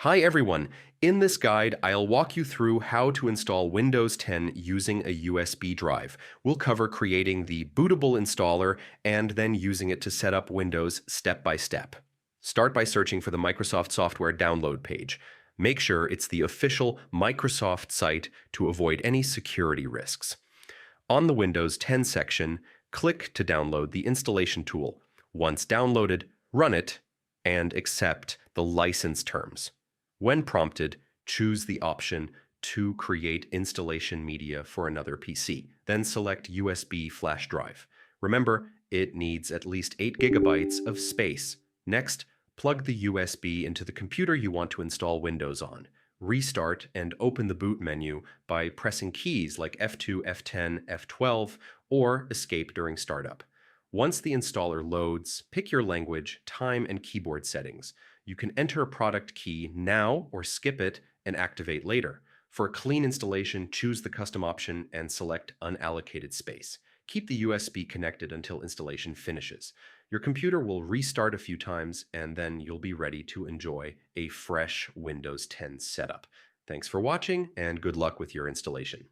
Hi everyone! In this guide, I'll walk you through how to install Windows 10 using a USB drive. We'll cover creating the bootable installer and then using it to set up Windows step by step. Start by searching for the Microsoft Software download page. Make sure it's the official Microsoft site to avoid any security risks. On the Windows 10 section, click to download the installation tool. Once downloaded, run it and accept the license terms. When prompted, choose the option to create installation media for another PC. Then select USB flash drive. Remember, it needs at least 8 gigabytes of space. Next, plug the USB into the computer you want to install Windows on. Restart and open the boot menu by pressing keys like F2, F10, F12, or Escape during startup. Once the installer loads, pick your language, time, and keyboard settings. You can enter a product key now or skip it and activate later. For a clean installation, choose the custom option and select unallocated space. Keep the USB connected until installation finishes. Your computer will restart a few times and then you'll be ready to enjoy a fresh Windows 10 setup. Thanks for watching and good luck with your installation.